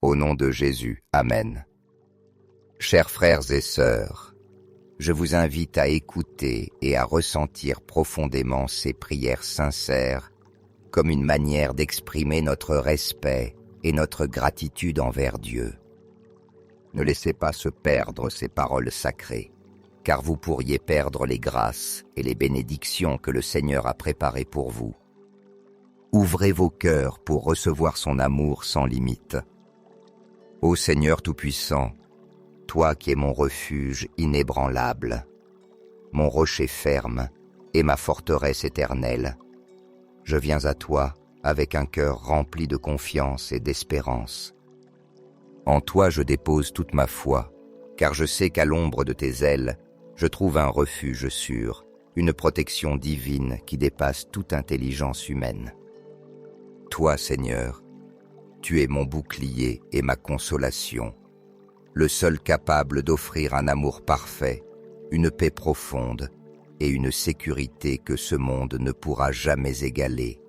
Au nom de Jésus, Amen. Chers frères et sœurs, je vous invite à écouter et à ressentir profondément ces prières sincères comme une manière d'exprimer notre respect et notre gratitude envers Dieu. Ne laissez pas se perdre ces paroles sacrées, car vous pourriez perdre les grâces et les bénédictions que le Seigneur a préparées pour vous. Ouvrez vos cœurs pour recevoir son amour sans limite. Ô Seigneur Tout-Puissant, toi qui es mon refuge inébranlable, mon rocher ferme et ma forteresse éternelle, je viens à toi avec un cœur rempli de confiance et d'espérance. En toi je dépose toute ma foi, car je sais qu'à l'ombre de tes ailes, je trouve un refuge sûr, une protection divine qui dépasse toute intelligence humaine. Toi, Seigneur, tu es mon bouclier et ma consolation, le seul capable d'offrir un amour parfait, une paix profonde et une sécurité que ce monde ne pourra jamais égaler.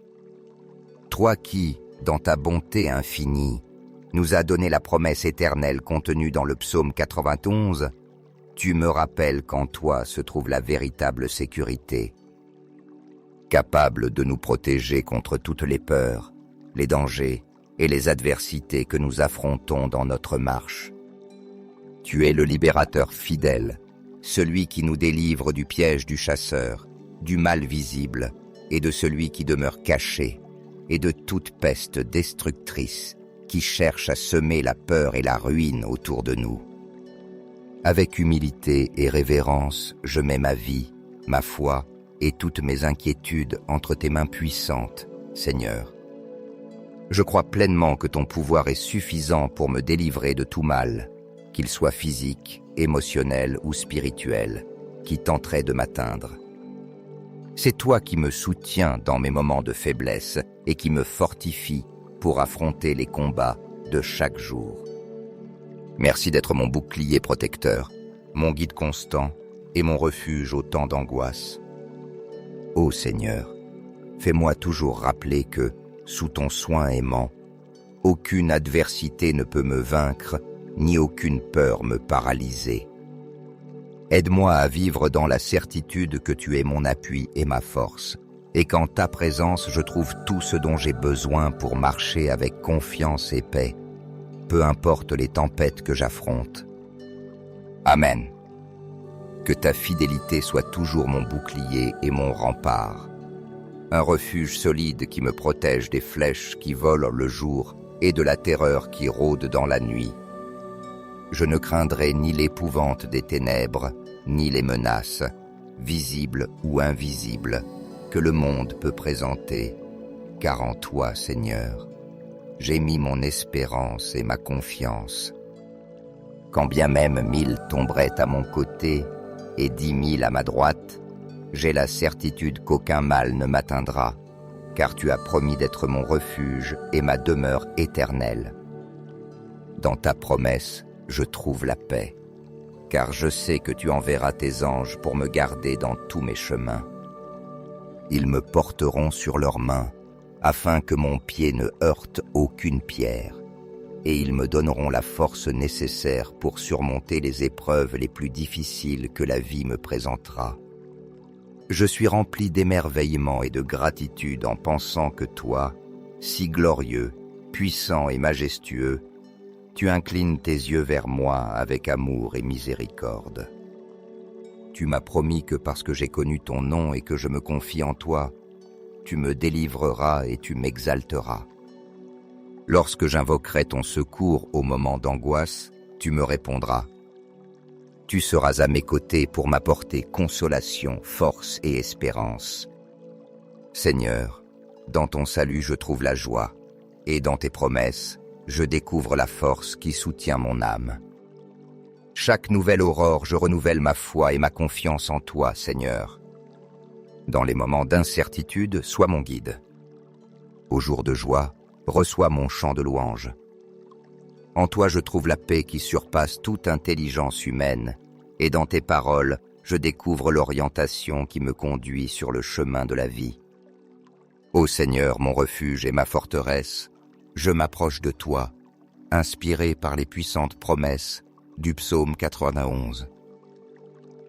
Toi qui, dans ta bonté infinie, nous as donné la promesse éternelle contenue dans le psaume 91, tu me rappelles qu'en toi se trouve la véritable sécurité, capable de nous protéger contre toutes les peurs, les dangers et les adversités que nous affrontons dans notre marche. Tu es le libérateur fidèle, celui qui nous délivre du piège du chasseur, du mal visible et de celui qui demeure caché, et de toute peste destructrice qui cherche à semer la peur et la ruine autour de nous. Avec humilité et révérence, je mets ma vie, ma foi et toutes mes inquiétudes entre tes mains puissantes, Seigneur. Je crois pleinement que ton pouvoir est suffisant pour me délivrer de tout mal, qu'il soit physique, émotionnel ou spirituel, qui tenterait de m'atteindre. C'est toi qui me soutiens dans mes moments de faiblesse et qui me fortifie pour affronter les combats de chaque jour. Merci d'être mon bouclier protecteur, mon guide constant et mon refuge au temps d'angoisse. Ô Seigneur, fais-moi toujours rappeler que, sous ton soin aimant, aucune adversité ne peut me vaincre, ni aucune peur me paralyser. Aide-moi à vivre dans la certitude que tu es mon appui et ma force, et qu'en ta présence je trouve tout ce dont j'ai besoin pour marcher avec confiance et paix, peu importe les tempêtes que j'affronte. Amen. Que ta fidélité soit toujours mon bouclier et mon rempart, un refuge solide qui me protège des flèches qui volent le jour et de la terreur qui rôde dans la nuit. Je ne craindrai ni l'épouvante des ténèbres, ni les menaces, visibles ou invisibles, que le monde peut présenter, car en toi, Seigneur, j'ai mis mon espérance et ma confiance. Quand bien même 1000 tomberaient à mon côté et 10 000 à ma droite, j'ai la certitude qu'aucun mal ne m'atteindra, car tu as promis d'être mon refuge et ma demeure éternelle. Dans ta promesse, je trouve la paix, car je sais que tu enverras tes anges pour me garder dans tous mes chemins. Ils me porteront sur leurs mains, afin que mon pied ne heurte aucune pierre, et ils me donneront la force nécessaire pour surmonter les épreuves les plus difficiles que la vie me présentera. Je suis rempli d'émerveillement et de gratitude en pensant que toi, si glorieux, puissant et majestueux, tu inclines tes yeux vers moi avec amour et miséricorde. Tu m'as promis que parce que j'ai connu ton nom et que je me confie en toi, tu me délivreras et tu m'exalteras. Lorsque j'invoquerai ton secours au moment d'angoisse, tu me répondras. Tu seras à mes côtés pour m'apporter consolation, force et espérance. Seigneur, dans ton salut je trouve la joie, et dans tes promesses, je découvre la force qui soutient mon âme. Chaque nouvelle aurore, je renouvelle ma foi et ma confiance en toi, Seigneur. Dans les moments d'incertitude, sois mon guide. Au jour de joie, reçois mon chant de louange. En toi je trouve la paix qui surpasse toute intelligence humaine, et dans tes paroles, je découvre l'orientation qui me conduit sur le chemin de la vie. Ô Seigneur, mon refuge et ma forteresse, je m'approche de toi, inspiré par les puissantes promesses du psaume 91.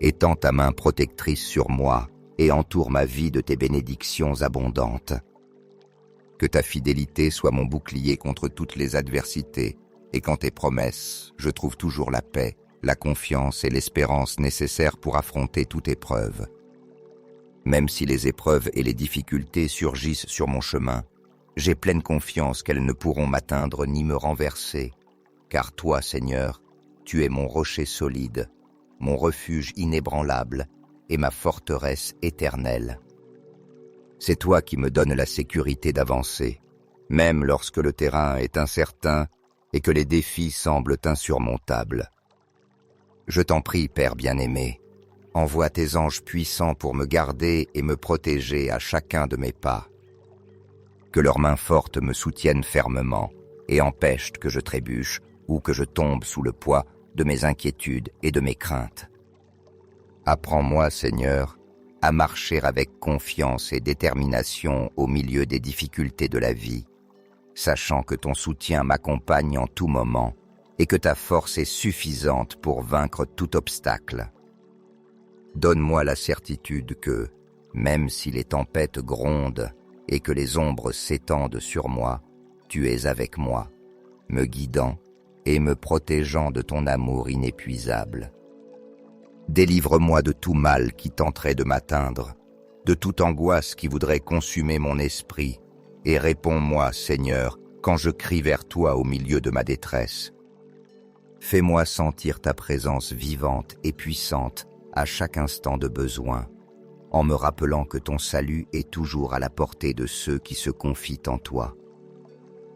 Étends ta main protectrice sur moi et entoure ma vie de tes bénédictions abondantes. Que ta fidélité soit mon bouclier contre toutes les adversités, et qu'en tes promesses, je trouve toujours la paix, la confiance et l'espérance nécessaires pour affronter toute épreuve. Même si les épreuves et les difficultés surgissent sur mon chemin, j'ai pleine confiance qu'elles ne pourront m'atteindre ni me renverser, car toi, Seigneur, tu es mon rocher solide, mon refuge inébranlable et ma forteresse éternelle. C'est toi qui me donnes la sécurité d'avancer, même lorsque le terrain est incertain et que les défis semblent insurmontables. Je t'en prie, Père bien-aimé, envoie tes anges puissants pour me garder et me protéger à chacun de mes pas. Que leurs mains fortes me soutiennent fermement et empêchent que je trébuche ou que je tombe sous le poids de mes inquiétudes et de mes craintes. Apprends-moi, Seigneur, à marcher avec confiance et détermination au milieu des difficultés de la vie, sachant que ton soutien m'accompagne en tout moment et que ta force est suffisante pour vaincre tout obstacle. Donne-moi la certitude que, même si les tempêtes grondent et que les ombres s'étendent sur moi, tu es avec moi, me guidant et me protégeant de ton amour inépuisable. Délivre-moi de tout mal qui tenterait de m'atteindre, de toute angoisse qui voudrait consumer mon esprit, et réponds-moi, Seigneur, quand je crie vers toi au milieu de ma détresse. Fais-moi sentir ta présence vivante et puissante à chaque instant de besoin, en me rappelant que ton salut est toujours à la portée de ceux qui se confient en toi.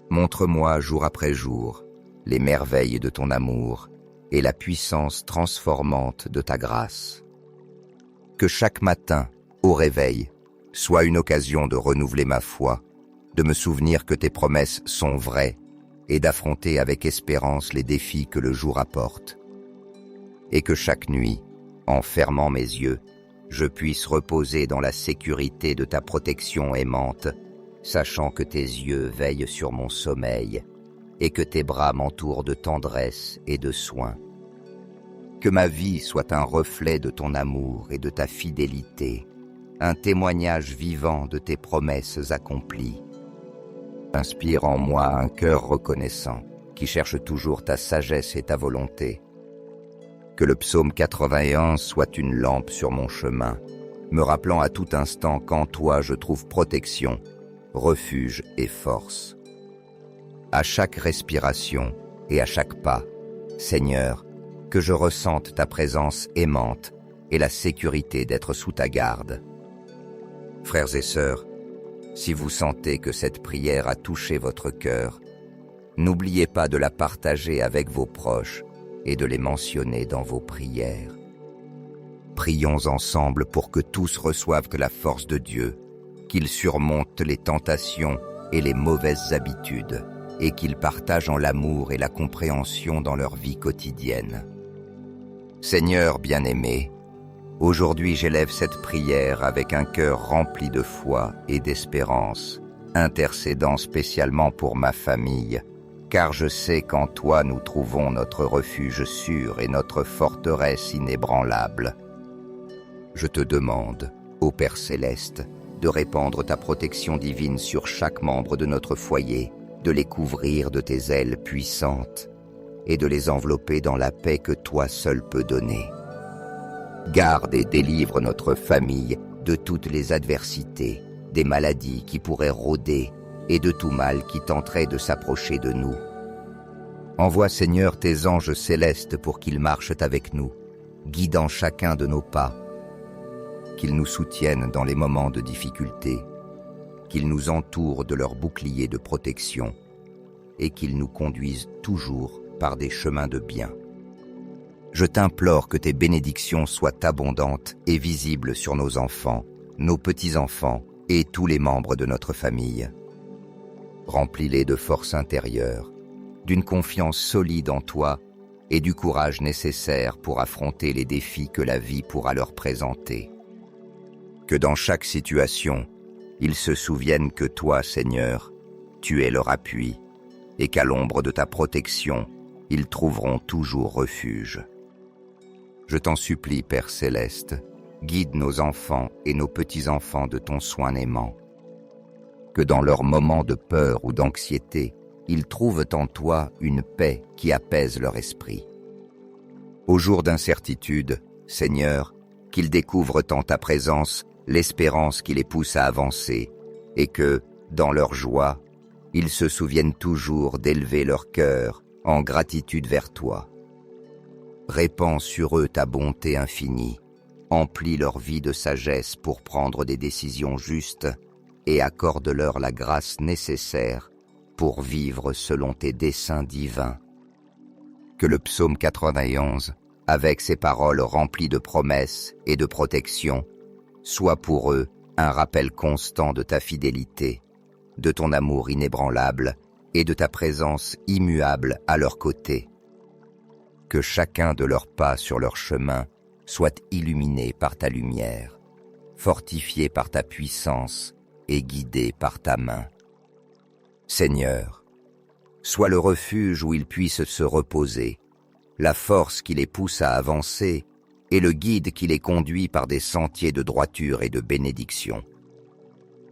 Montre-moi jour après jour les merveilles de ton amour et la puissance transformante de ta grâce. Que chaque matin, au réveil, soit une occasion de renouveler ma foi, de me souvenir que tes promesses sont vraies et d'affronter avec espérance les défis que le jour apporte. Et que chaque nuit, en fermant mes yeux, je puisse reposer dans la sécurité de ta protection aimante, sachant que tes yeux veillent sur mon sommeil et que tes bras m'entourent de tendresse et de soin. Que ma vie soit un reflet de ton amour et de ta fidélité, un témoignage vivant de tes promesses accomplies. Inspire en moi un cœur reconnaissant, qui cherche toujours ta sagesse et ta volonté. Que le psaume 81 soit une lampe sur mon chemin, me rappelant à tout instant qu'en toi je trouve protection, refuge et force. À chaque respiration et à chaque pas, Seigneur, que je ressente ta présence aimante et la sécurité d'être sous ta garde. Frères et sœurs, si vous sentez que cette prière a touché votre cœur, n'oubliez pas de la partager avec vos proches et de les mentionner dans vos prières. Prions ensemble pour que tous reçoivent la force de Dieu, qu'ils surmontent les tentations et les mauvaises habitudes, et qu'ils partagent en l'amour et la compréhension dans leur vie quotidienne. Seigneur bien-aimé, aujourd'hui j'élève cette prière avec un cœur rempli de foi et d'espérance, intercédant spécialement pour ma famille, car je sais qu'en toi nous trouvons notre refuge sûr et notre forteresse inébranlable. Je te demande, ô Père céleste, de répandre ta protection divine sur chaque membre de notre foyer, de les couvrir de tes ailes puissantes et de les envelopper dans la paix que toi seul peux donner. Garde et délivre notre famille de toutes les adversités, des maladies qui pourraient rôder et de tout mal qui tenterait de s'approcher de nous. Envoie, Seigneur, tes anges célestes pour qu'ils marchent avec nous, guidant chacun de nos pas, qu'ils nous soutiennent dans les moments de difficulté, qu'ils nous entourent de leur bouclier de protection et qu'ils nous conduisent toujours par des chemins de bien. Je t'implore que tes bénédictions soient abondantes et visibles sur nos enfants, nos petits-enfants et tous les membres de notre famille. Remplis-les de force intérieure, d'une confiance solide en toi et du courage nécessaire pour affronter les défis que la vie pourra leur présenter. Que dans chaque situation, ils se souviennent que toi, Seigneur, tu es leur appui et qu'à l'ombre de ta protection, ils trouveront toujours refuge. Je t'en supplie, Père céleste, guide nos enfants et nos petits-enfants de ton soin aimant. Que dans leurs moments de peur ou d'anxiété, ils trouvent en toi une paix qui apaise leur esprit. Au jour d'incertitude, Seigneur, qu'ils découvrent en ta présence l'espérance qui les pousse à avancer, et que, dans leur joie, ils se souviennent toujours d'élever leur cœur en gratitude vers toi. Répands sur eux ta bonté infinie, emplis leur vie de sagesse pour prendre des décisions justes et accorde-leur la grâce nécessaire pour vivre selon tes desseins divins. Que le psaume 91, avec ses paroles remplies de promesses et de protection, soit pour eux un rappel constant de ta fidélité, de ton amour inébranlable et de ta présence immuable à leur côté. Que chacun de leurs pas sur leur chemin soit illuminé par ta lumière, fortifié par ta puissance et guidé par ta main. Seigneur, sois le refuge où ils puissent se reposer, la force qui les pousse à avancer et le guide qui les conduit par des sentiers de droiture et de bénédiction.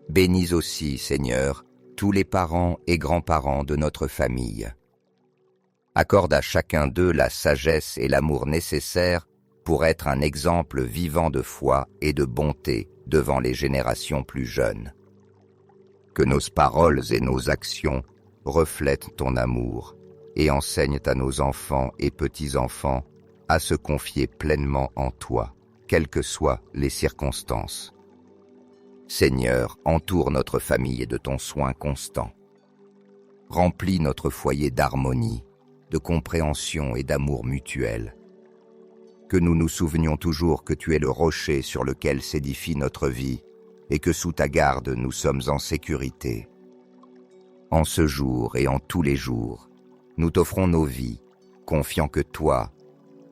Bénis aussi, Seigneur, tous les parents et grands-parents de notre famille. Accorde à chacun d'eux la sagesse et l'amour nécessaires pour être un exemple vivant de foi et de bonté devant les générations plus jeunes. Que nos paroles et nos actions reflètent ton amour et enseignent à nos enfants et petits-enfants à se confier pleinement en toi, quelles que soient les circonstances. Seigneur, entoure notre famille de ton soin constant. Remplis notre foyer d'harmonie, de compréhension et d'amour mutuel. Que nous nous souvenions toujours que tu es le rocher sur lequel s'édifie notre vie et que sous ta garde nous sommes en sécurité. En ce jour et en tous les jours, nous t'offrons nos vies, confiant que toi,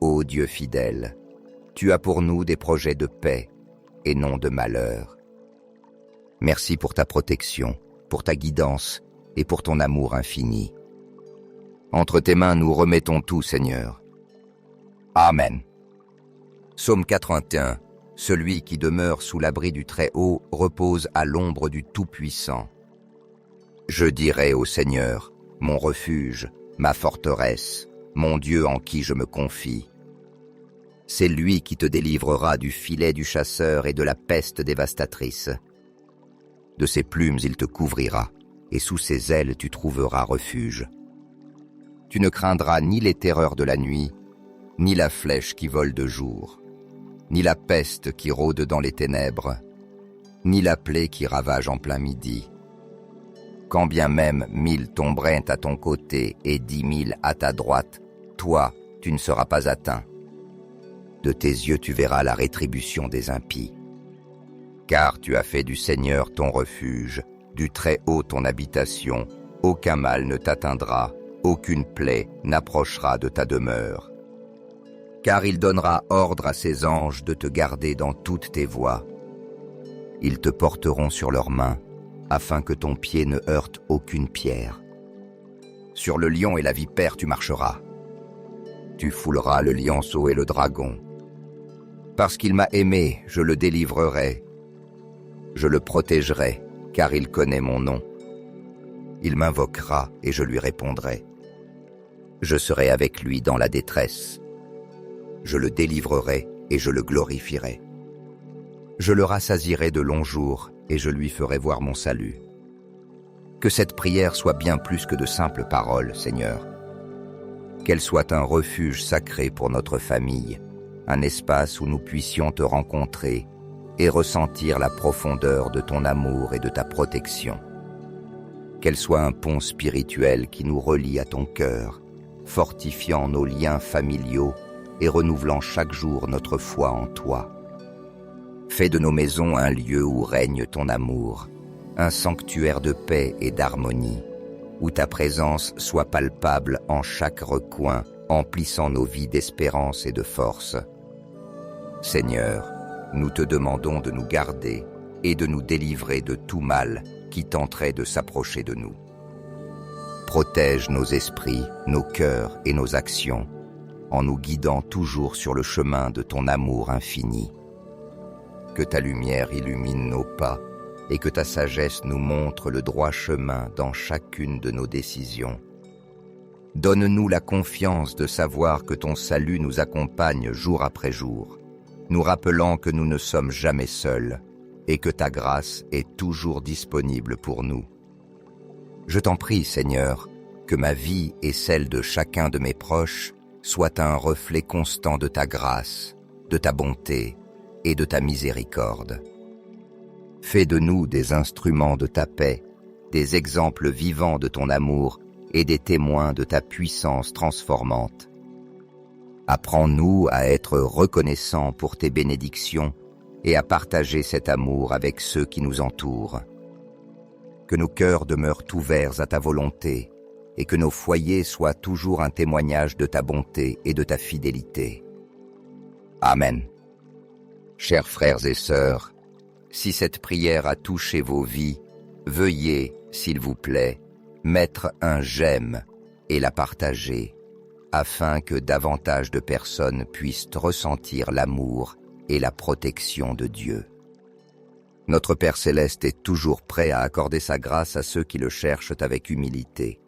ô Dieu fidèle, tu as pour nous des projets de paix et non de malheur. Merci pour ta protection, pour ta guidance et pour ton amour infini. Entre tes mains nous remettons tout, Seigneur. Amen. Psaume 81. Celui qui demeure sous l'abri du Très-Haut repose à l'ombre du Tout-Puissant. Je dirai au Seigneur, mon refuge, ma forteresse, mon Dieu en qui je me confie. C'est lui qui te délivrera du filet du chasseur et de la peste dévastatrice. De ses plumes il te couvrira, et sous ses ailes tu trouveras refuge. Tu ne craindras ni les terreurs de la nuit, ni la flèche qui vole de jour, ni la peste qui rôde dans les ténèbres, ni la plaie qui ravage en plein midi. Quand bien même 1000 tomberaient à ton côté et 10 000 à ta droite, toi, tu ne seras pas atteint. De tes yeux tu verras la rétribution des impies. Car tu as fait du Seigneur ton refuge, du Très-Haut ton habitation, aucun mal ne t'atteindra, aucune plaie n'approchera de ta demeure. Car il donnera ordre à ses anges de te garder dans toutes tes voies. Ils te porteront sur leurs mains, afin que ton pied ne heurte aucune pierre. Sur le lion et la vipère tu marcheras. Tu fouleras le lionceau et le dragon. Parce qu'il m'a aimé, je le délivrerai. Je le protégerai, car il connaît mon nom. Il m'invoquera et je lui répondrai. Je serai avec lui dans la détresse. Je le délivrerai et je le glorifierai. Je le rassasierai de longs jours et je lui ferai voir mon salut. Que cette prière soit bien plus que de simples paroles, Seigneur. Qu'elle soit un refuge sacré pour notre famille, un espace où nous puissions te rencontrer et ressentir la profondeur de ton amour et de ta protection. Qu'elle soit un pont spirituel qui nous relie à ton cœur, fortifiant nos liens familiaux et renouvelant chaque jour notre foi en toi. Fais de nos maisons un lieu où règne ton amour, un sanctuaire de paix et d'harmonie, où ta présence soit palpable en chaque recoin, emplissant nos vies d'espérance et de force. Seigneur, nous te demandons de nous garder et de nous délivrer de tout mal qui tenterait de s'approcher de nous. Protège nos esprits, nos cœurs et nos actions, en nous guidant toujours sur le chemin de ton amour infini. Que ta lumière illumine nos pas et que ta sagesse nous montre le droit chemin dans chacune de nos décisions. Donne-nous la confiance de savoir que ton salut nous accompagne jour après jour, nous rappelant que nous ne sommes jamais seuls et que ta grâce est toujours disponible pour nous. Je t'en prie, Seigneur, que ma vie et celle de chacun de mes proches soient un reflet constant de ta grâce, de ta bonté et de ta miséricorde. Fais de nous des instruments de ta paix, des exemples vivants de ton amour et des témoins de ta puissance transformante. Apprends-nous à être reconnaissants pour tes bénédictions et à partager cet amour avec ceux qui nous entourent. Que nos cœurs demeurent ouverts à ta volonté et que nos foyers soient toujours un témoignage de ta bonté et de ta fidélité. Amen. Chers frères et sœurs, si cette prière a touché vos vies, veuillez, s'il vous plaît, mettre un j'aime et la partager, afin que davantage de personnes puissent ressentir l'amour et la protection de Dieu. Notre Père Céleste est toujours prêt à accorder sa grâce à ceux qui le cherchent avec humilité.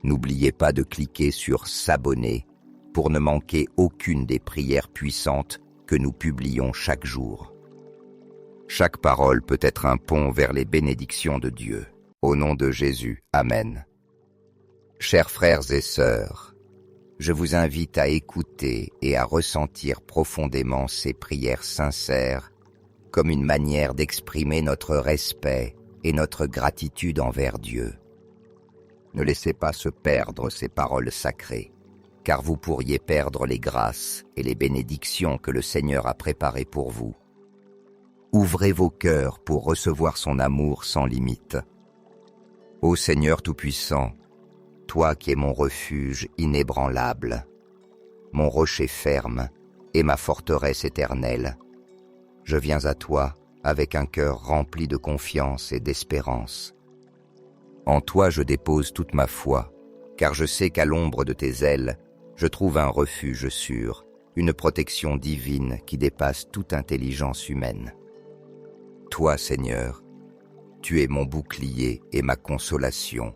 N'oubliez pas de cliquer sur « S'abonner » pour ne manquer aucune des prières puissantes que nous publions chaque jour. Chaque parole peut être un pont vers les bénédictions de Dieu. Au nom de Jésus, Amen. Chers frères et sœurs, je vous invite à écouter et à ressentir profondément ces prières sincères comme une manière d'exprimer notre respect et notre gratitude envers Dieu. Ne laissez pas se perdre ces paroles sacrées, car vous pourriez perdre les grâces et les bénédictions que le Seigneur a préparées pour vous. Ouvrez vos cœurs pour recevoir son amour sans limite. Ô Seigneur Tout-Puissant, toi qui es mon refuge inébranlable, mon rocher ferme et ma forteresse éternelle, je viens à toi avec un cœur rempli de confiance et d'espérance. En toi je dépose toute ma foi, car je sais qu'à l'ombre de tes ailes, je trouve un refuge sûr, une protection divine qui dépasse toute intelligence humaine. Toi, Seigneur, tu es mon bouclier et ma consolation,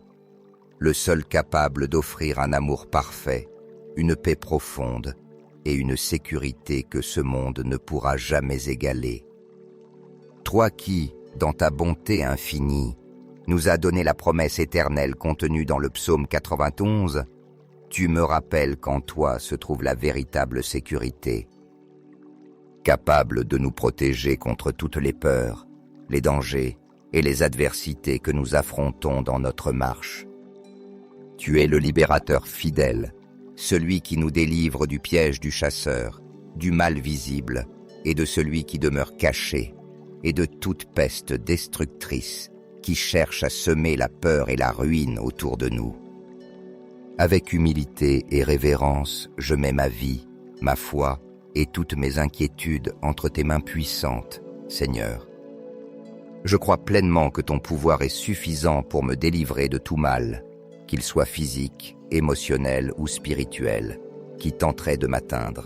le seul capable d'offrir un amour parfait, une paix profonde et une sécurité que ce monde ne pourra jamais égaler. Toi qui, dans ta bonté infinie, nous as donné la promesse éternelle contenue dans le psaume 91, tu me rappelles qu'en toi se trouve la véritable sécurité. Capable de nous protéger contre toutes les peurs, les dangers et les adversités que nous affrontons dans notre marche. Tu es le libérateur fidèle, celui qui nous délivre du piège du chasseur, du mal visible et de celui qui demeure caché, et de toute peste destructrice qui cherche à semer la peur et la ruine autour de nous. Avec humilité et révérence, je mets ma vie, ma foi et toutes mes inquiétudes entre tes mains puissantes, Seigneur. Je crois pleinement que ton pouvoir est suffisant pour me délivrer de tout mal, qu'il soit physique, émotionnel ou spirituel, qui tenterait de m'atteindre.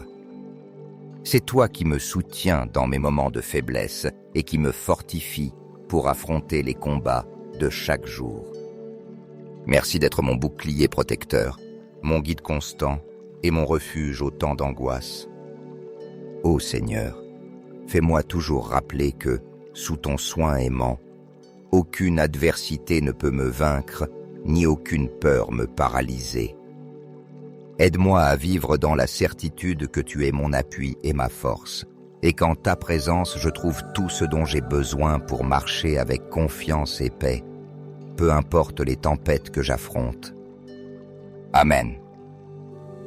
C'est toi qui me soutiens dans mes moments de faiblesse et qui me fortifie pour affronter les combats de chaque jour. Merci d'être mon bouclier protecteur, mon guide constant et mon refuge au temps d'angoisse. Ô Seigneur, fais-moi toujours rappeler que, sous ton soin aimant, aucune adversité ne peut me vaincre, ni aucune peur me paralyser. Aide-moi à vivre dans la certitude que tu es mon appui et ma force, et qu'en ta présence je trouve tout ce dont j'ai besoin pour marcher avec confiance et paix, peu importe les tempêtes que j'affronte. Amen.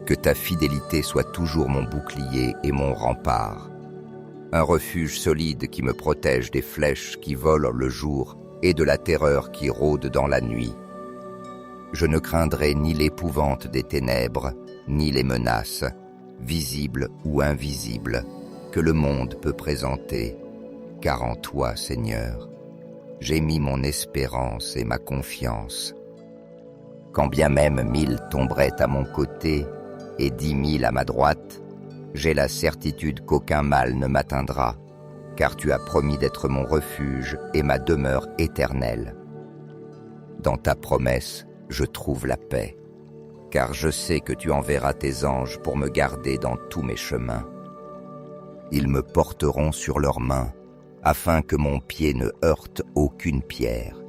Que ta fidélité soit toujours mon bouclier et mon rempart, un refuge solide qui me protège des flèches qui volent le jour et de la terreur qui rôde dans la nuit. Je ne craindrai ni l'épouvante des ténèbres, ni les menaces, visibles ou invisibles, que le monde peut présenter, car en toi, Seigneur, j'ai mis mon espérance et ma confiance. Quand bien même 1000 tomberaient à mon côté et 10 000 à ma droite, j'ai la certitude qu'aucun mal ne m'atteindra, car tu as promis d'être mon refuge et ma demeure éternelle. Dans ta promesse, je trouve la paix, car je sais que tu enverras tes anges pour me garder dans tous mes chemins. Ils me porteront sur leurs mains, afin que mon pied ne heurte aucune pierre,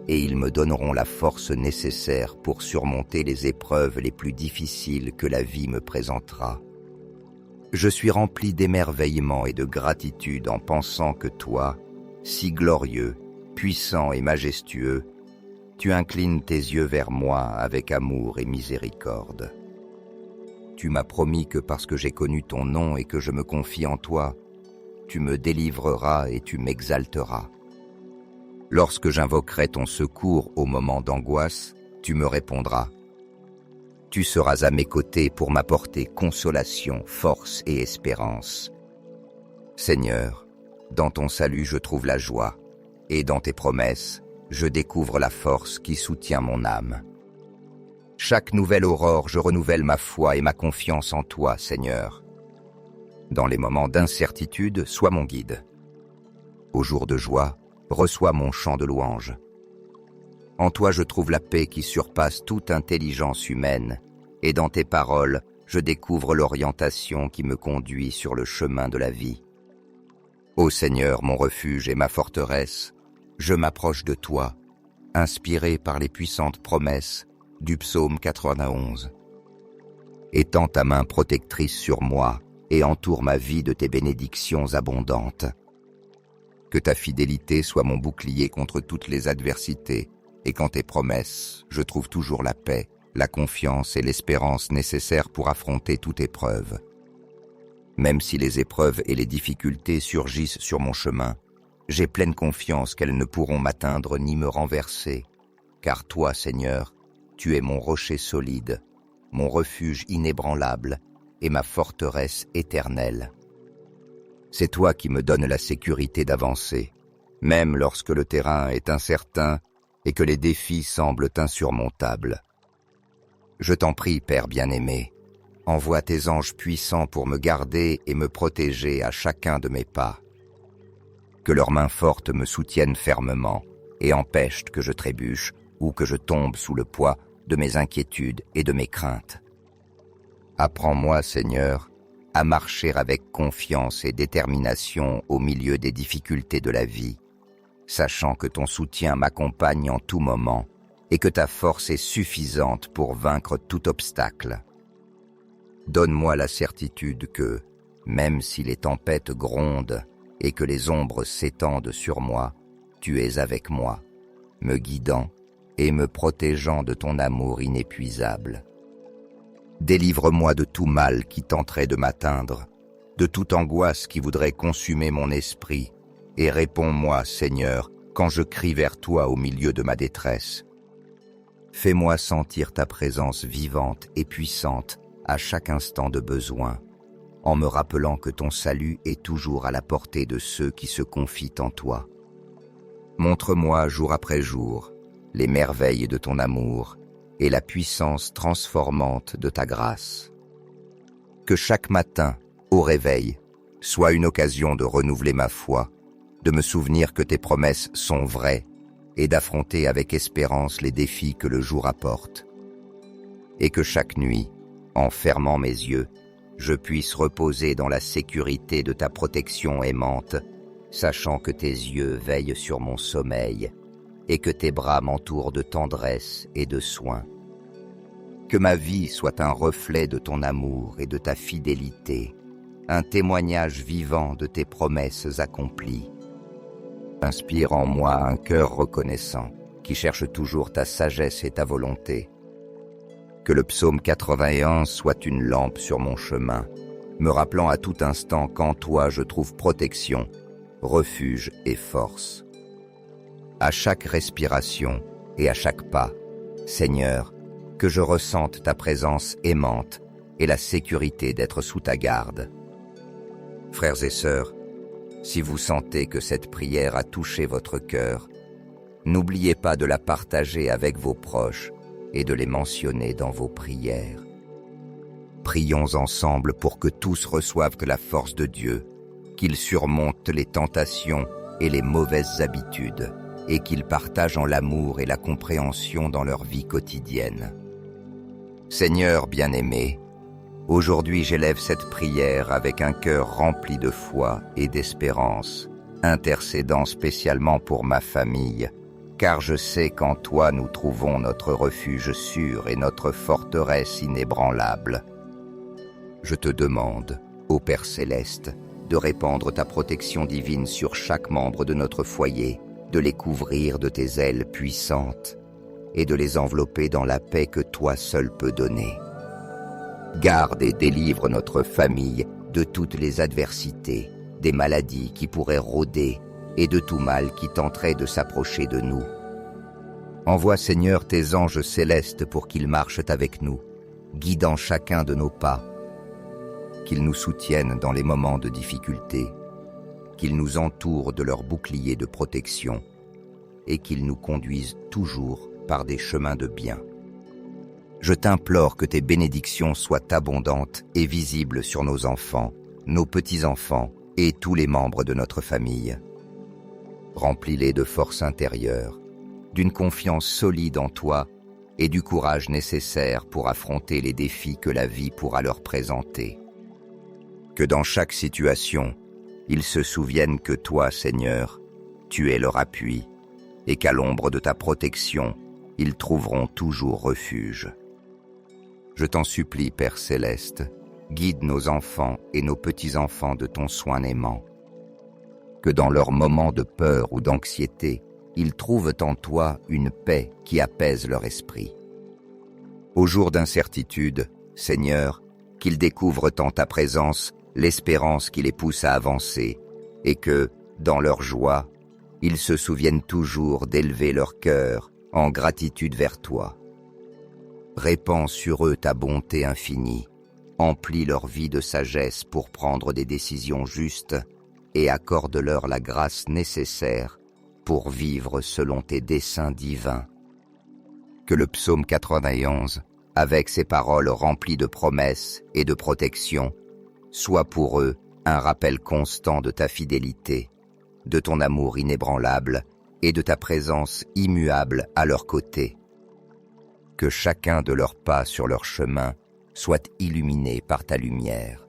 et ils me donneront la force nécessaire pour surmonter les épreuves les plus difficiles que la vie me présentera. Je suis rempli d'émerveillement et de gratitude en pensant que toi, si glorieux, puissant et majestueux, tu inclines tes yeux vers moi avec amour et miséricorde. Tu m'as promis que parce que j'ai connu ton nom et que je me confie en toi, tu me délivreras et tu m'exalteras. Lorsque j'invoquerai ton secours au moment d'angoisse, tu me répondras. Tu seras à mes côtés pour m'apporter consolation, force et espérance. Seigneur, dans ton salut je trouve la joie, et dans tes promesses, je découvre la force qui soutient mon âme. Chaque nouvelle aurore, je renouvelle ma foi et ma confiance en toi, Seigneur. Dans les moments d'incertitude, sois mon guide. Au jour de joie, reçois mon chant de louange. En toi je trouve la paix qui surpasse toute intelligence humaine, et dans tes paroles, je découvre l'orientation qui me conduit sur le chemin de la vie. Ô Seigneur, mon refuge et ma forteresse, je m'approche de toi, inspiré par les puissantes promesses du psaume 91. Étends ta main protectrice sur moi et entoure ma vie de tes bénédictions abondantes. Que ta fidélité soit mon bouclier contre toutes les adversités, et qu'en tes promesses, je trouve toujours la paix, la confiance et l'espérance nécessaires pour affronter toute épreuve. Même si les épreuves et les difficultés surgissent sur mon chemin, j'ai pleine confiance qu'elles ne pourront m'atteindre ni me renverser, car toi, Seigneur, tu es mon rocher solide, mon refuge inébranlable et ma forteresse éternelle. C'est toi qui me donnes la sécurité d'avancer, même lorsque le terrain est incertain et que les défis semblent insurmontables. Je t'en prie, Père bien-aimé, envoie tes anges puissants pour me garder et me protéger à chacun de mes pas. Que leurs mains fortes me soutiennent fermement et empêchent que je trébuche ou que je tombe sous le poids de mes inquiétudes et de mes craintes. Apprends-moi, Seigneur, à marcher avec confiance et détermination au milieu des difficultés de la vie, sachant que ton soutien m'accompagne en tout moment et que ta force est suffisante pour vaincre tout obstacle. Donne-moi la certitude que, même si les tempêtes grondent et que les ombres s'étendent sur moi, tu es avec moi, me guidant et me protégeant de ton amour inépuisable. Délivre-moi de tout mal qui tenterait de m'atteindre, de toute angoisse qui voudrait consumer mon esprit, et réponds-moi, Seigneur, quand je crie vers toi au milieu de ma détresse. Fais-moi sentir ta présence vivante et puissante à chaque instant de besoin, en me rappelant que ton salut est toujours à la portée de ceux qui se confient en toi. Montre-moi jour après jour les merveilles de ton amour et la puissance transformante de ta grâce. Que chaque matin, au réveil, soit une occasion de renouveler ma foi, de me souvenir que tes promesses sont vraies et d'affronter avec espérance les défis que le jour apporte. Et que chaque nuit, en fermant mes yeux, je puisse reposer dans la sécurité de ta protection aimante, sachant que tes yeux veillent sur mon sommeil et que tes bras m'entourent de tendresse et de soin. Que ma vie soit un reflet de ton amour et de ta fidélité, un témoignage vivant de tes promesses accomplies. Inspire en moi un cœur reconnaissant, qui cherche toujours ta sagesse et ta volonté. Que le psaume 81 soit une lampe sur mon chemin, me rappelant à tout instant qu'en toi je trouve protection, refuge et force. À chaque respiration et à chaque pas, Seigneur, que je ressente ta présence aimante et la sécurité d'être sous ta garde. Frères et sœurs, si vous sentez que cette prière a touché votre cœur, n'oubliez pas de la partager avec vos proches et de les mentionner dans vos prières. Prions ensemble pour que tous reçoivent la force de Dieu, qu'ils surmontent les tentations et les mauvaises habitudes, et qu'ils partagent en l'amour et la compréhension dans leur vie quotidienne. Seigneur bien-aimé, aujourd'hui j'élève cette prière avec un cœur rempli de foi et d'espérance, intercédant spécialement pour ma famille, car je sais qu'en toi nous trouvons notre refuge sûr et notre forteresse inébranlable. Je te demande, ô Père céleste, de répandre ta protection divine sur chaque membre de notre foyer, de les couvrir de tes ailes puissantes et de les envelopper dans la paix que toi seul peux donner. Garde et délivre notre famille de toutes les adversités, des maladies qui pourraient rôder et de tout mal qui tenterait de s'approcher de nous. Envoie Seigneur tes anges célestes pour qu'ils marchent avec nous, guidant chacun de nos pas, qu'ils nous soutiennent dans les moments de difficulté, qu'ils nous entourent de leur bouclier de protection et qu'ils nous conduisent toujours par des chemins de bien. Je t'implore que tes bénédictions soient abondantes et visibles sur nos enfants, nos petits-enfants et tous les membres de notre famille. Remplis-les de force intérieure, d'une confiance solide en toi et du courage nécessaire pour affronter les défis que la vie pourra leur présenter. Que dans chaque situation, ils se souviennent que toi, Seigneur, tu es leur appui, et qu'à l'ombre de ta protection, ils trouveront toujours refuge. Je t'en supplie, Père céleste, guide nos enfants et nos petits-enfants de ton soin aimant. Que dans leurs moments de peur ou d'anxiété, ils trouvent en toi une paix qui apaise leur esprit. Au jour d'incertitude, Seigneur, qu'ils découvrent en ta présence l'espérance qui les pousse à avancer, et que, dans leur joie, ils se souviennent toujours d'élever leur cœur en gratitude vers toi. Répands sur eux ta bonté infinie, emplis leur vie de sagesse pour prendre des décisions justes et accorde-leur la grâce nécessaire pour vivre selon tes desseins divins. Que le psaume 91, avec ses paroles remplies de promesses et de protection, soit pour eux un rappel constant de ta fidélité, de ton amour inébranlable et de ta présence immuable à leur côté. Que chacun de leurs pas sur leur chemin soit illuminé par ta lumière,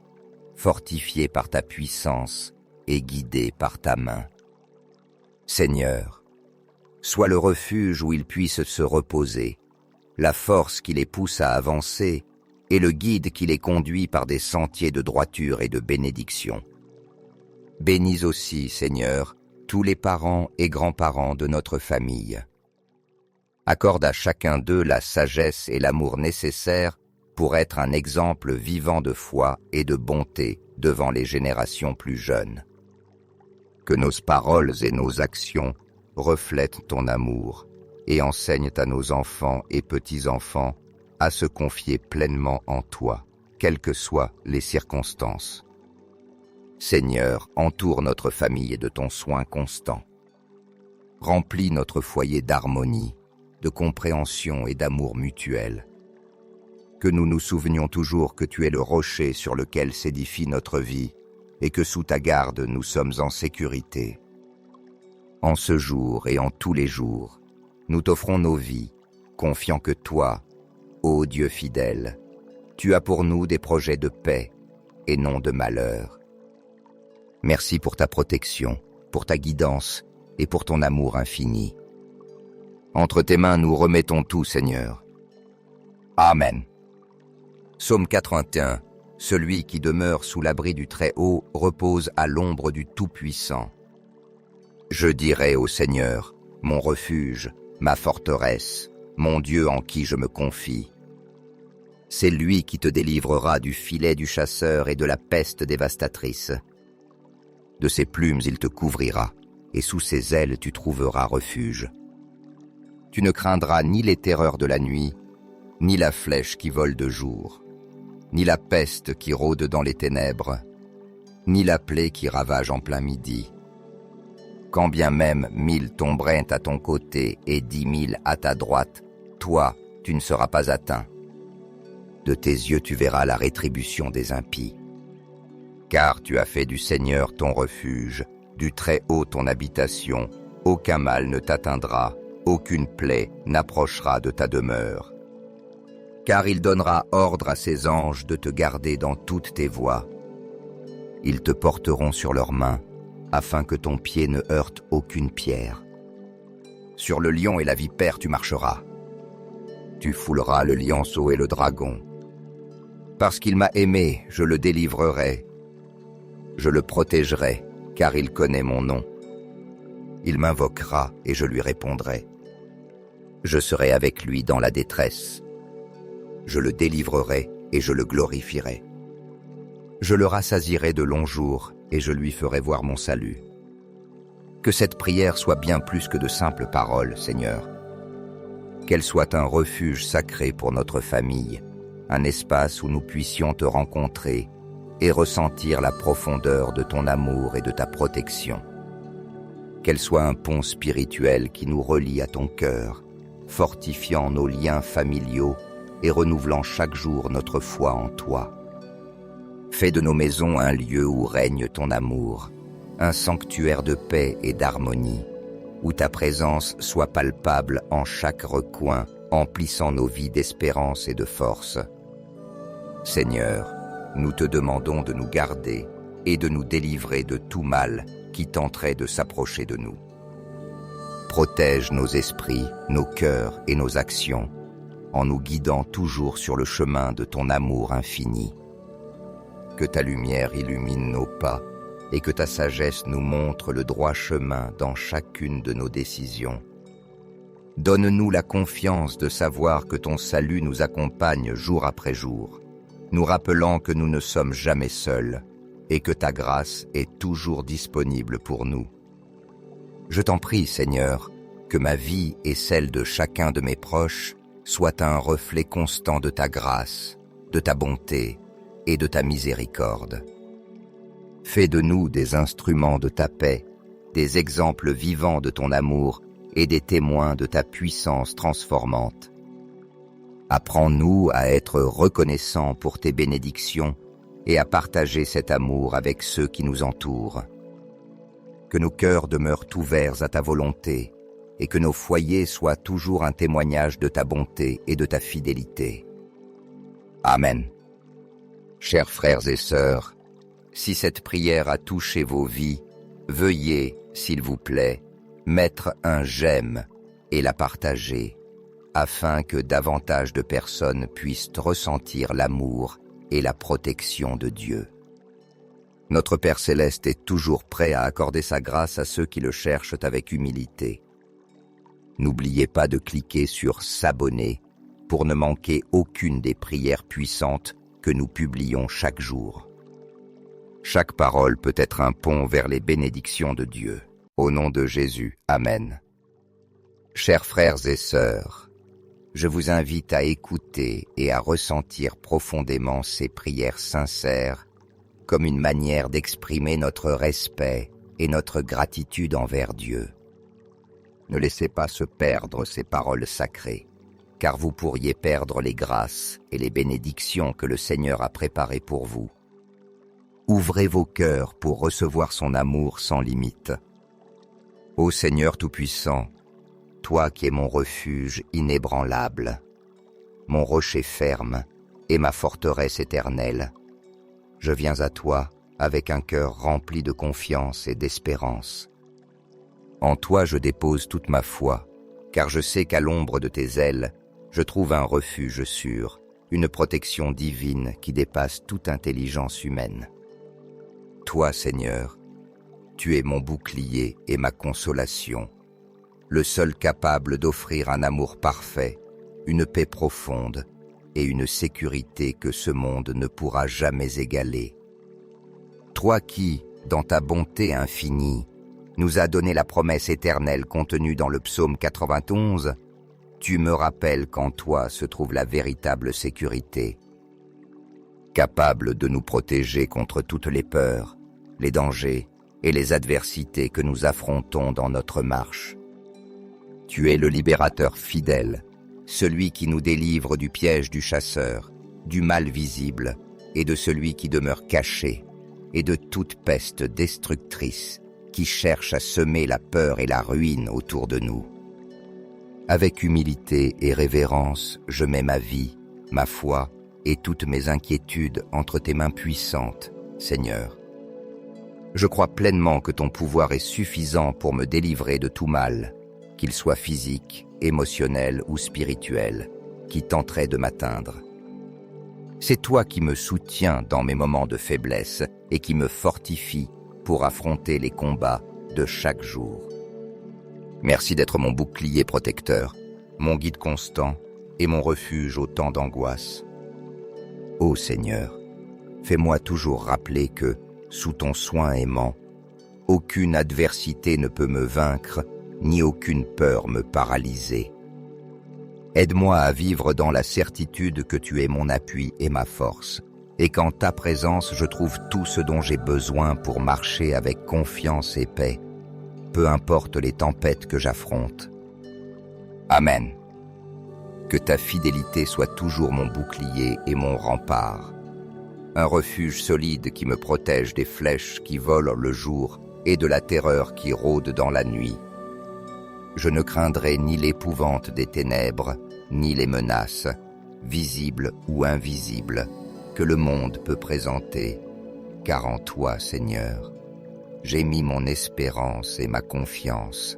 fortifié par ta puissance et guidé par ta main. Seigneur, sois le refuge où ils puissent se reposer, la force qui les pousse à avancer et le guide qui les conduit par des sentiers de droiture et de bénédiction. Bénis aussi, Seigneur, tous les parents et grands-parents de notre famille. Accorde à chacun d'eux la sagesse et l'amour nécessaires pour être un exemple vivant de foi et de bonté devant les générations plus jeunes. Que nos paroles et nos actions reflètent ton amour et enseignent à nos enfants et petits-enfants à se confier pleinement en toi, quelles que soient les circonstances. Seigneur, entoure notre famille de ton soin constant. Remplis notre foyer d'harmonie, de compréhension et d'amour mutuel. Que nous nous souvenions toujours que tu es le rocher sur lequel s'édifie notre vie et que sous ta garde nous sommes en sécurité. En ce jour et en tous les jours, nous t'offrons nos vies, confiant que toi, ô Dieu fidèle, tu as pour nous des projets de paix et non de malheur. Merci pour ta protection, pour ta guidance et pour ton amour infini. Entre tes mains nous remettons tout, Seigneur. Amen. Psaume 81. Celui qui demeure sous l'abri du Très-Haut repose à l'ombre du Tout-Puissant. Je dirai au Seigneur, mon refuge, ma forteresse, mon Dieu en qui je me confie. C'est lui qui te délivrera du filet du chasseur et de la peste dévastatrice. De ses plumes il te couvrira, et sous ses ailes tu trouveras refuge. Tu ne craindras ni les terreurs de la nuit, ni la flèche qui vole de jour, ni la peste qui rôde dans les ténèbres, ni la plaie qui ravage en plein midi. Quand bien même 1000 tomberaient à ton côté et 10 000 à ta droite, toi, tu ne seras pas atteint. De tes yeux tu verras la rétribution des impies. Car tu as fait du Seigneur ton refuge, du Très-Haut ton habitation, aucun mal ne t'atteindra, aucune plaie n'approchera de ta demeure. Car il donnera ordre à ses anges de te garder dans toutes tes voies. Ils te porteront sur leurs mains, afin que ton pied ne heurte aucune pierre. Sur le lion et la vipère tu marcheras. Tu fouleras le lionceau et le dragon. Parce qu'il m'a aimé, je le délivrerai. Je le protégerai, car il connaît mon nom. Il m'invoquera et je lui répondrai. Je serai avec lui dans la détresse. Je le délivrerai et je le glorifierai. Je le rassasierai de longs jours et je lui ferai voir mon salut. Que cette prière soit bien plus que de simples paroles, Seigneur. Qu'elle soit un refuge sacré pour notre famille, un espace où nous puissions te rencontrer et ressentir la profondeur de ton amour et de ta protection. Qu'elle soit un pont spirituel qui nous relie à ton cœur, fortifiant nos liens familiaux et renouvelant chaque jour notre foi en toi. Fais de nos maisons un lieu où règne ton amour, un sanctuaire de paix et d'harmonie, où ta présence soit palpable en chaque recoin, emplissant nos vies d'espérance et de force. Seigneur, nous te demandons de nous garder et de nous délivrer de tout mal qui tenterait de s'approcher de nous. Protège nos esprits, nos cœurs et nos actions, en nous guidant toujours sur le chemin de ton amour infini. Que ta lumière illumine nos pas et que ta sagesse nous montre le droit chemin dans chacune de nos décisions. Donne-nous la confiance de savoir que ton salut nous accompagne jour après jour, nous rappelant que nous ne sommes jamais seuls et que ta grâce est toujours disponible pour nous. Je t'en prie, Seigneur, que ma vie et celle de chacun de mes proches soient un reflet constant de ta grâce, de ta bonté et de ta miséricorde. Fais de nous des instruments de ta paix, des exemples vivants de ton amour et des témoins de ta puissance transformante. Apprends-nous à être reconnaissants pour tes bénédictions et à partager cet amour avec ceux qui nous entourent. Que nos cœurs demeurent ouverts à ta volonté et que nos foyers soient toujours un témoignage de ta bonté et de ta fidélité. Amen. Chers frères et sœurs, si cette prière a touché vos vies, veuillez, s'il vous plaît, mettre un j'aime et la partager, afin que davantage de personnes puissent ressentir l'amour et la protection de Dieu. Notre Père Céleste est toujours prêt à accorder sa grâce à ceux qui le cherchent avec humilité. N'oubliez pas de cliquer sur « S'abonner » pour ne manquer aucune des prières puissantes que nous publions chaque jour. Chaque parole peut être un pont vers les bénédictions de Dieu. Au nom de Jésus, Amen. Chers frères et sœurs, je vous invite à écouter et à ressentir profondément ces prières sincères comme une manière d'exprimer notre respect et notre gratitude envers Dieu. Ne laissez pas se perdre ces paroles sacrées, car vous pourriez perdre les grâces et les bénédictions que le Seigneur a préparées pour vous. Ouvrez vos cœurs pour recevoir son amour sans limite. Ô Seigneur Tout-Puissant, toi qui es mon refuge inébranlable, mon rocher ferme et ma forteresse éternelle, je viens à toi avec un cœur rempli de confiance et d'espérance. En toi je dépose toute ma foi, car je sais qu'à l'ombre de tes ailes, je trouve un refuge sûr, une protection divine qui dépasse toute intelligence humaine. Toi, Seigneur, tu es mon bouclier et ma consolation, le seul capable d'offrir un amour parfait, une paix profonde et une sécurité que ce monde ne pourra jamais égaler. Toi qui, dans ta bonté infinie, nous as donné la promesse éternelle contenue dans le psaume 91, tu me rappelles qu'en toi se trouve la véritable sécurité, capable de nous protéger contre toutes les peurs, les dangers et les adversités que nous affrontons dans notre marche. Tu es le libérateur fidèle, celui qui nous délivre du piège du chasseur, du mal visible et de celui qui demeure caché, et de toute peste destructrice qui cherche à semer la peur et la ruine autour de nous. Avec humilité et révérence, je mets ma vie, ma foi et toutes mes inquiétudes entre tes mains puissantes, Seigneur. Je crois pleinement que ton pouvoir est suffisant pour me délivrer de tout mal, qu'il soit physique, émotionnel ou spirituel, qui tenterait de m'atteindre. C'est toi qui me soutiens dans mes moments de faiblesse et qui me fortifie pour affronter les combats de chaque jour. Merci d'être mon bouclier protecteur, mon guide constant et mon refuge au temps d'angoisse. Ô Seigneur, fais-moi toujours rappeler que, sous ton soin aimant, aucune adversité ne peut me vaincre, ni aucune peur me paralyser. Aide-moi à vivre dans la certitude que tu es mon appui et ma force, et qu'en ta présence je trouve tout ce dont j'ai besoin pour marcher avec confiance et paix, peu importe les tempêtes que j'affronte. Amen. Que ta fidélité soit toujours mon bouclier et mon rempart, un refuge solide qui me protège des flèches qui volent le jour et de la terreur qui rôde dans la nuit. Je ne craindrai ni l'épouvante des ténèbres, ni les menaces, visibles ou invisibles, que le monde peut présenter, car en toi, Seigneur, j'ai mis mon espérance et ma confiance.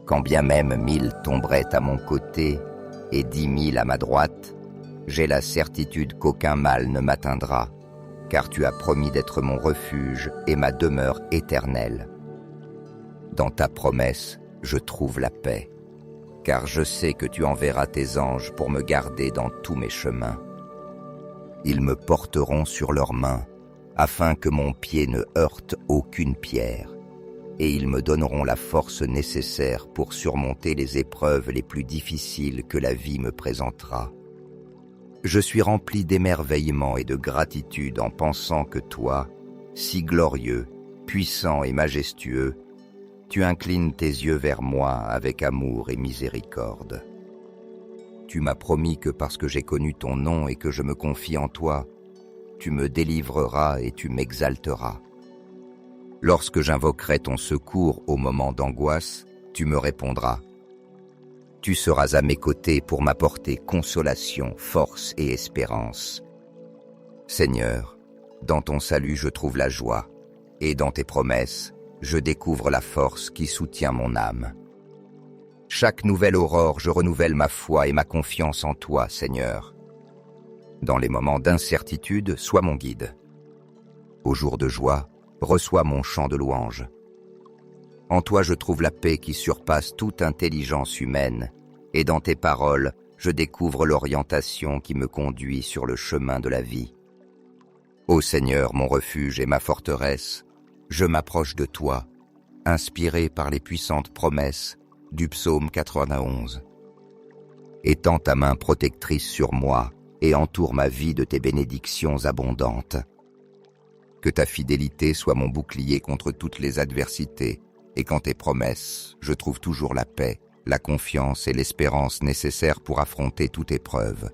Quand bien même 1000 tomberaient à mon côté et 10 000 à ma droite, j'ai la certitude qu'aucun mal ne m'atteindra, car tu as promis d'être mon refuge et ma demeure éternelle. Dans ta promesse, je trouve la paix, car je sais que tu enverras tes anges pour me garder dans tous mes chemins. Ils me porteront sur leurs mains, afin que mon pied ne heurte aucune pierre, et ils me donneront la force nécessaire pour surmonter les épreuves les plus difficiles que la vie me présentera. Je suis rempli d'émerveillement et de gratitude en pensant que toi, si glorieux, puissant et majestueux, tu inclines tes yeux vers moi avec amour et miséricorde. Tu m'as promis que parce que j'ai connu ton nom et que je me confie en toi, tu me délivreras et tu m'exalteras. Lorsque j'invoquerai ton secours au moment d'angoisse, tu me répondras. Tu seras à mes côtés pour m'apporter consolation, force et espérance. Seigneur, dans ton salut je trouve la joie, et dans tes promesses, je découvre la force qui soutient mon âme. Chaque nouvelle aurore, je renouvelle ma foi et ma confiance en toi, Seigneur. Dans les moments d'incertitude, sois mon guide. Au jour de joie, reçois mon chant de louange. En toi je trouve la paix qui surpasse toute intelligence humaine, et dans tes paroles, je découvre l'orientation qui me conduit sur le chemin de la vie. Ô Seigneur, mon refuge et ma forteresse, je m'approche de toi, inspiré par les puissantes promesses du psaume 91. Étends ta main protectrice sur moi et entoure ma vie de tes bénédictions abondantes. Que ta fidélité soit mon bouclier contre toutes les adversités, et qu'en tes promesses, je trouve toujours la paix, la confiance et l'espérance nécessaires pour affronter toute épreuve.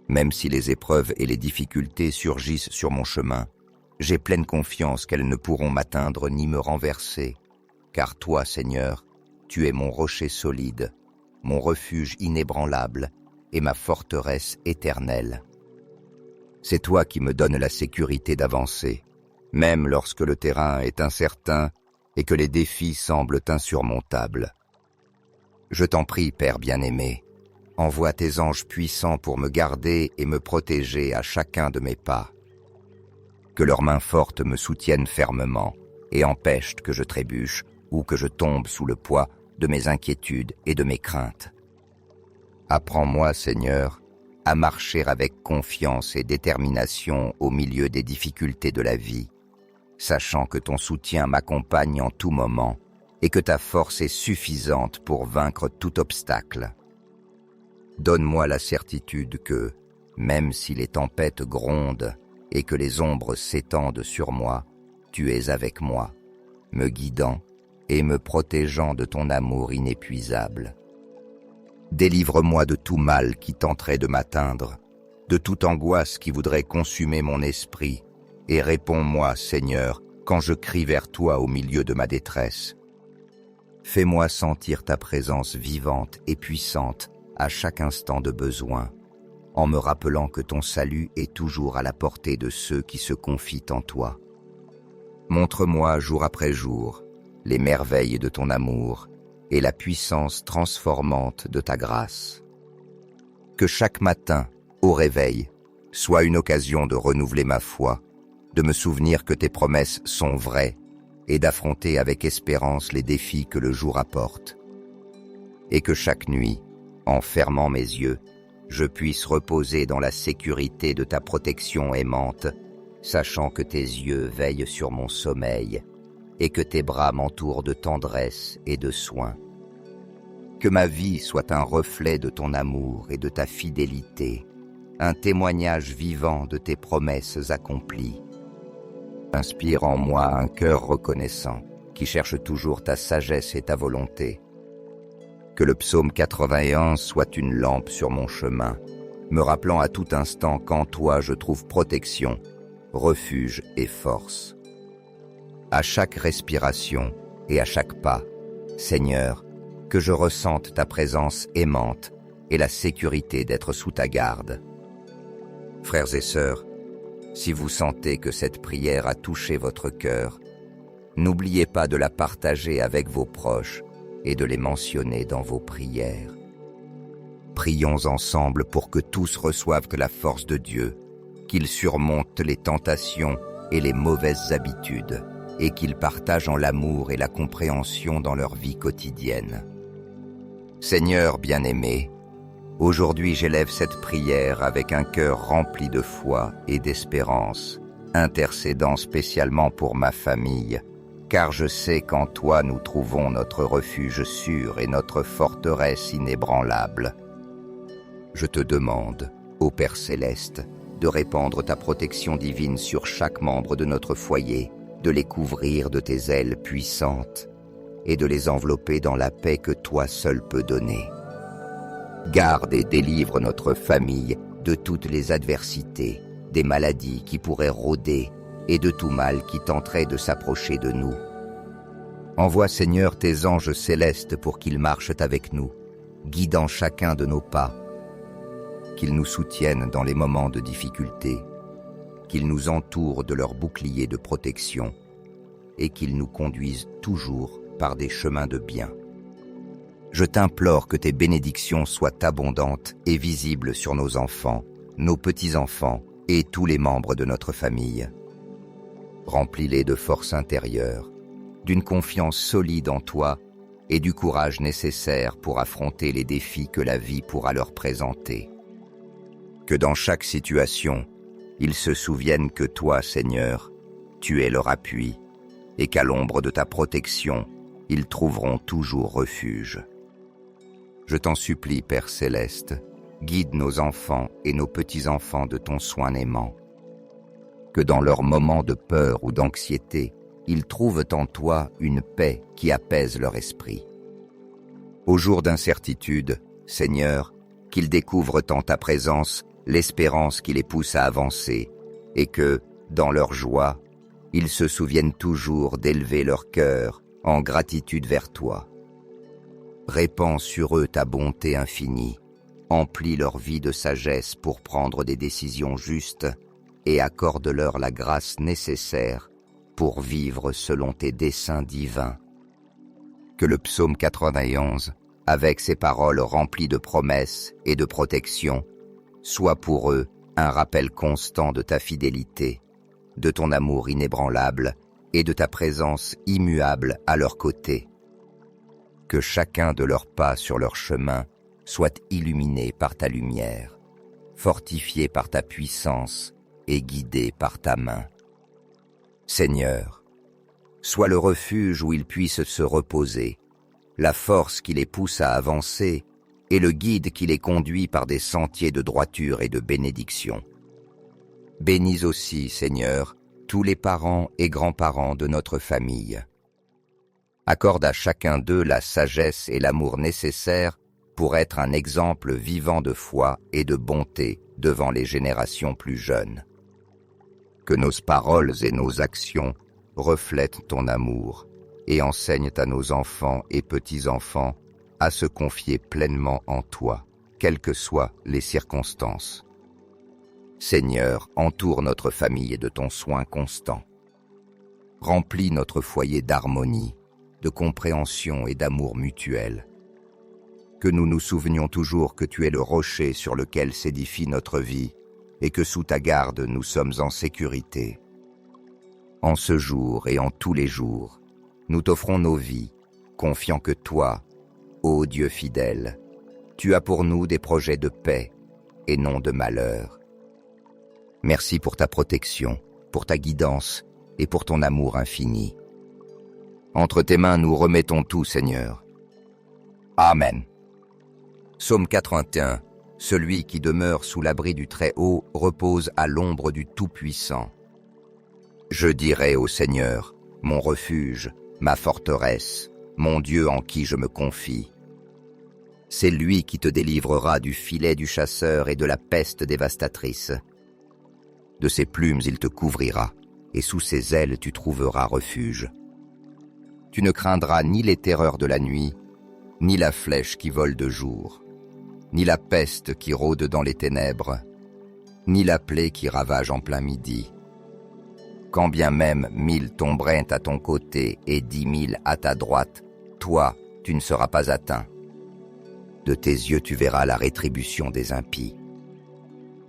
Même si les épreuves et les difficultés surgissent sur mon chemin, j'ai pleine confiance qu'elles ne pourront m'atteindre ni me renverser, car toi, Seigneur, tu es mon rocher solide, mon refuge inébranlable et ma forteresse éternelle. C'est toi qui me donnes la sécurité d'avancer, même lorsque le terrain est incertain et que les défis semblent insurmontables. Je t'en prie, Père bien-aimé, envoie tes anges puissants pour me garder et me protéger à chacun de mes pas. Que leurs mains fortes me soutiennent fermement et empêchent que je trébuche ou que je tombe sous le poids de mes inquiétudes et de mes craintes. Apprends-moi, Seigneur, à marcher avec confiance et détermination au milieu des difficultés de la vie, sachant que ton soutien m'accompagne en tout moment et que ta force est suffisante pour vaincre tout obstacle. Donne-moi la certitude que, même si les tempêtes grondent et que les ombres s'étendent sur moi, tu es avec moi, me guidant et me protégeant de ton amour inépuisable. Délivre-moi de tout mal qui tenterait de m'atteindre, de toute angoisse qui voudrait consumer mon esprit, et réponds-moi, Seigneur, quand je crie vers toi au milieu de ma détresse. Fais-moi sentir ta présence vivante et puissante à chaque instant de besoin, en me rappelant que ton salut est toujours à la portée de ceux qui se confient en toi. Montre-moi jour après jour les merveilles de ton amour et la puissance transformante de ta grâce. Que chaque matin, au réveil, soit une occasion de renouveler ma foi, de me souvenir que tes promesses sont vraies et d'affronter avec espérance les défis que le jour apporte. Et que chaque nuit, en fermant mes yeux, je puisse reposer dans la sécurité de ta protection aimante, sachant que tes yeux veillent sur mon sommeil et que tes bras m'entourent de tendresse et de soin. Que ma vie soit un reflet de ton amour et de ta fidélité, un témoignage vivant de tes promesses accomplies. Inspire en moi un cœur reconnaissant, qui cherche toujours ta sagesse et ta volonté. Que le psaume 91 soit une lampe sur mon chemin, me rappelant à tout instant qu'en toi je trouve protection, refuge et force. À chaque respiration et à chaque pas, Seigneur, que je ressente ta présence aimante et la sécurité d'être sous ta garde. Frères et sœurs, si vous sentez que cette prière a touché votre cœur, n'oubliez pas de la partager avec vos proches et de les mentionner dans vos prières. Prions ensemble pour que tous reçoivent de la force de Dieu, qu'ils surmontent les tentations et les mauvaises habitudes, et qu'ils partagent en l'amour et la compréhension dans leur vie quotidienne. Seigneur bien-aimé, aujourd'hui j'élève cette prière avec un cœur rempli de foi et d'espérance, intercédant spécialement pour ma famille, car je sais qu'en toi nous trouvons notre refuge sûr et notre forteresse inébranlable. Je te demande, ô Père céleste, de répandre ta protection divine sur chaque membre de notre foyer, de les couvrir de tes ailes puissantes et de les envelopper dans la paix que toi seul peux donner. Garde et délivre notre famille de toutes les adversités, des maladies qui pourraient rôder et de tout mal qui tenterait de s'approcher de nous. Envoie, Seigneur, tes anges célestes pour qu'ils marchent avec nous, guidant chacun de nos pas, qu'ils nous soutiennent dans les moments de difficulté, qu'ils nous entourent de leur bouclier de protection et qu'ils nous conduisent toujours par des chemins de bien. Je t'implore que tes bénédictions soient abondantes et visibles sur nos enfants, nos petits-enfants et tous les membres de notre famille. Remplis-les de force intérieure, d'une confiance solide en toi et du courage nécessaire pour affronter les défis que la vie pourra leur présenter. Que dans chaque situation, ils se souviennent que toi, Seigneur, tu es leur appui, et qu'à l'ombre de ta protection, ils trouveront toujours refuge. Je t'en supplie, Père céleste, guide nos enfants et nos petits-enfants de ton soin aimant. Que dans leurs moments de peur ou d'anxiété, ils trouvent en toi une paix qui apaise leur esprit. Au jour d'incertitude, Seigneur, qu'ils découvrent en ta présence l'espérance qui les pousse à avancer, et que, dans leur joie, ils se souviennent toujours d'élever leur cœur en gratitude vers toi. Répands sur eux ta bonté infinie, emplis leur vie de sagesse pour prendre des décisions justes et accorde-leur la grâce nécessaire pour vivre selon tes desseins divins. Que le psaume 91, avec ses paroles remplies de promesses et de protection, soit pour eux un rappel constant de ta fidélité, de ton amour inébranlable et de ta présence immuable à leur côté. Que chacun de leurs pas sur leur chemin soit illuminé par ta lumière, fortifié par ta puissance et guidé par ta main. Seigneur, sois le refuge où ils puissent se reposer, la force qui les pousse à avancer et le guide qui les conduit par des sentiers de droiture et de bénédiction. Bénis aussi, Seigneur, tous les parents et grands-parents de notre famille. Accorde à chacun d'eux la sagesse et l'amour nécessaires pour être un exemple vivant de foi et de bonté devant les générations plus jeunes. Que nos paroles et nos actions reflètent ton amour et enseignent à nos enfants et petits-enfants à se confier pleinement en toi, quelles que soient les circonstances. Seigneur, entoure notre famille de ton soin constant. Remplis notre foyer d'harmonie, de compréhension et d'amour mutuel. Que nous nous souvenions toujours que tu es le rocher sur lequel s'édifie notre vie et que sous ta garde nous sommes en sécurité. En ce jour et en tous les jours, nous t'offrons nos vies, confiant que toi, ô Dieu fidèle, tu as pour nous des projets de paix et non de malheur. Merci pour ta protection, pour ta guidance et pour ton amour infini. Entre tes mains, nous remettons tout, Seigneur. Amen. Psaume 81. Celui qui demeure sous l'abri du Très-Haut repose à l'ombre du Tout-Puissant. Je dirai au Seigneur, mon refuge, ma forteresse, mon Dieu en qui je me confie. C'est lui qui te délivrera du filet du chasseur et de la peste dévastatrice. De ses plumes il te couvrira, et sous ses ailes tu trouveras refuge. Tu ne craindras ni les terreurs de la nuit, ni la flèche qui vole de jour, ni la peste qui rôde dans les ténèbres, ni la plaie qui ravage en plein midi. Quand bien même 1000 tomberaient à ton côté et 10 000 à ta droite, toi, tu ne seras pas atteint. De tes yeux tu verras la rétribution des impies.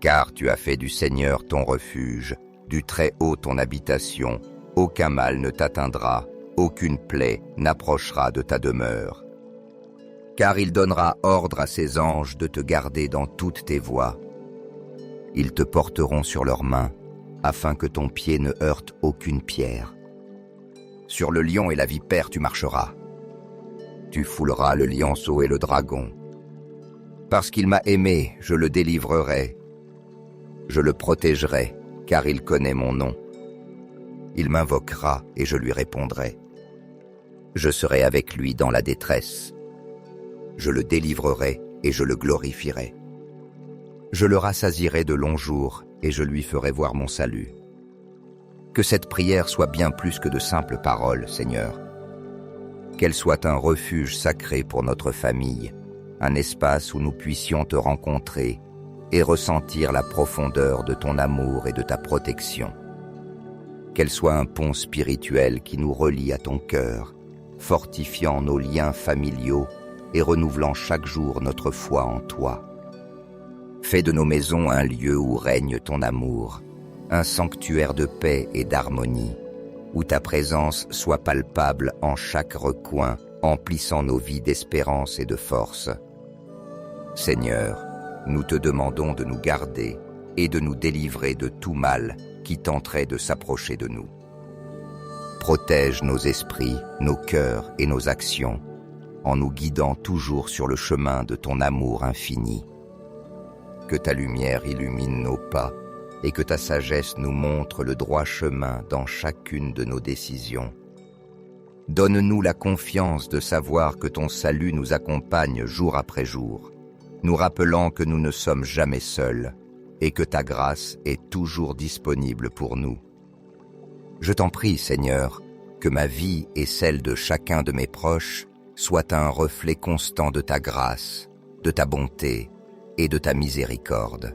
Car tu as fait du Seigneur ton refuge, du Très-Haut ton habitation, aucun mal ne t'atteindra, aucune plaie n'approchera de ta demeure. Car il donnera ordre à ses anges de te garder dans toutes tes voies. Ils te porteront sur leurs mains, afin que ton pied ne heurte aucune pierre. Sur le lion et la vipère tu marcheras. Tu fouleras le lionceau et le dragon. Parce qu'il m'a aimé, je le délivrerai. Je le protégerai, car il connaît mon nom. Il m'invoquera et je lui répondrai. Je serai avec lui dans la détresse. Je le délivrerai et je le glorifierai. Je le rassasierai de longs jours et je lui ferai voir mon salut. Que cette prière soit bien plus que de simples paroles, Seigneur. Qu'elle soit un refuge sacré pour notre famille, un espace où nous puissions te rencontrer et ressentir la profondeur de ton amour et de ta protection. Qu'elle soit un pont spirituel qui nous relie à ton cœur, fortifiant nos liens familiaux et renouvelant chaque jour notre foi en toi. Fais de nos maisons un lieu où règne ton amour, un sanctuaire de paix et d'harmonie, où ta présence soit palpable en chaque recoin, emplissant nos vies d'espérance et de force. Seigneur, nous te demandons de nous garder et de nous délivrer de tout mal qui tenterait de s'approcher de nous. Protège nos esprits, nos cœurs et nos actions, en nous guidant toujours sur le chemin de ton amour infini. Que ta lumière illumine nos pas et que ta sagesse nous montre le droit chemin dans chacune de nos décisions. Donne-nous la confiance de savoir que ton salut nous accompagne jour après jour, nous rappelant que nous ne sommes jamais seuls et que ta grâce est toujours disponible pour nous. Je t'en prie, Seigneur, que ma vie et celle de chacun de mes proches soient un reflet constant de ta grâce, de ta bonté et de ta miséricorde.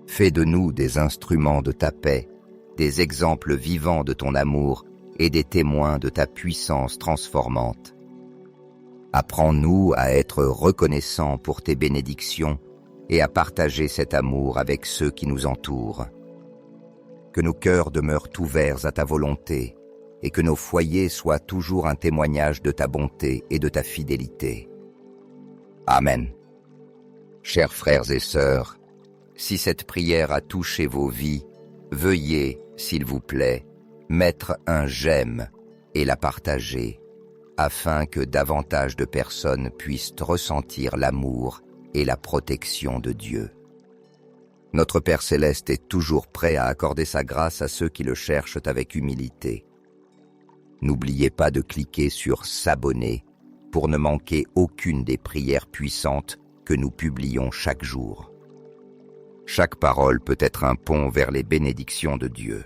Fais de nous des instruments de ta paix, des exemples vivants de ton amour et des témoins de ta puissance transformante. Apprends-nous à être reconnaissants pour tes bénédictions et à partager cet amour avec ceux qui nous entourent. Que nos cœurs demeurent ouverts à ta volonté et que nos foyers soient toujours un témoignage de ta bonté et de ta fidélité. Amen. Chers frères et sœurs, si cette prière a touché vos vies, veuillez, s'il vous plaît, mettre un j'aime et la partager, afin que davantage de personnes puissent ressentir l'amour et la protection de Dieu. Notre Père Céleste est toujours prêt à accorder sa grâce à ceux qui le cherchent avec humilité. N'oubliez pas de cliquer sur « S'abonner » pour ne manquer aucune des prières puissantes que nous publions chaque jour. Chaque parole peut être un pont vers les bénédictions de Dieu.